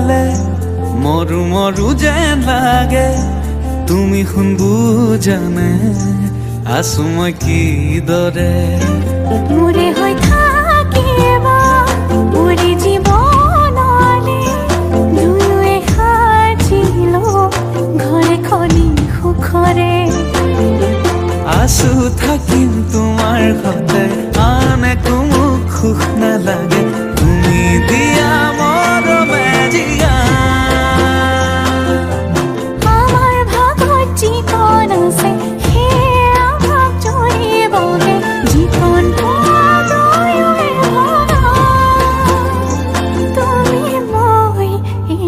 পালে মৰু মৰু যেন লাগে তুমি শুন বুজানে আছো মই কি দৰে মোৰে হৈ থাকিবা মোৰে জীৱনলে দুয়োৱে সাজিলো ঘৰে খনি সুখৰে আছো থাকিম তোমাৰ সতে আন একো মোক সুখ নালাগে তুমি দিয়া মৰমে জিয়া আমাৰ ভাগত যিকণ আছে সেয়া ভাগ জৰিবগে যিকণ দুয়োৱে ভগা তুমি মই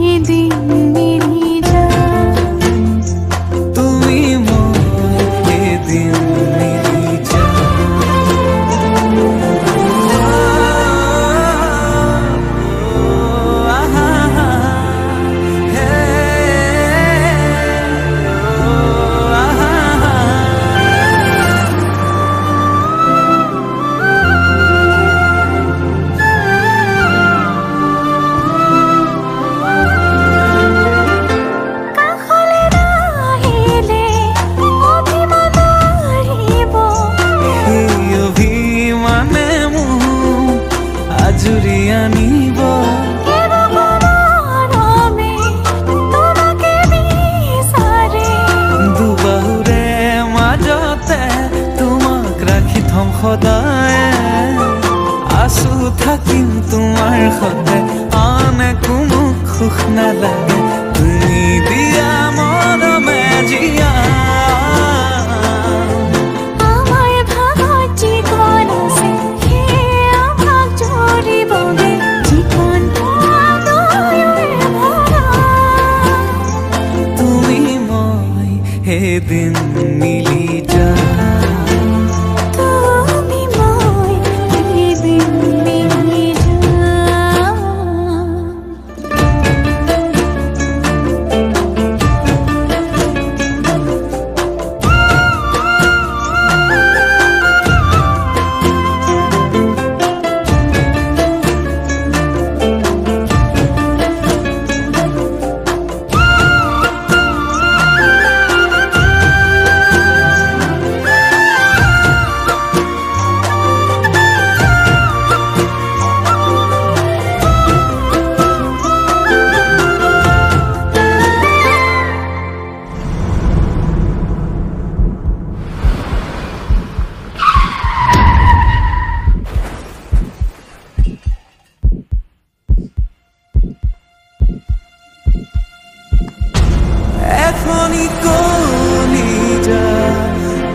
এদিন মিলি যাম তুমি মই এদিন মিলি আজুৰি আনিব দুবাহুৰে মাজতে তোমাক ৰাখি থম সদায় আছো থাকিম তোমাৰ সতে আন একো মোক সুখ নালাগে তুমি দিয়া মৰমে জিয়া এদিন মিলি যাম তুমি মই এদিন মিলি যাম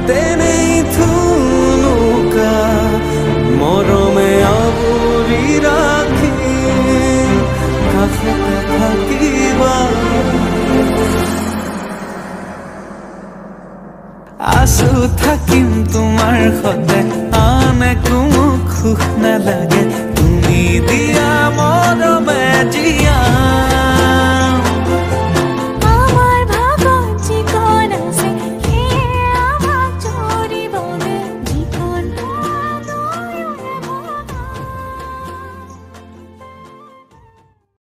তেনেই থুনুকা মৰমে আৱৰি ৰাখি কাষতে থাকিবা আছো থাকিম তোমাৰ সতে আন একো মোক সুখ নালাগে তুমি দিয়া মৰমে জিয়া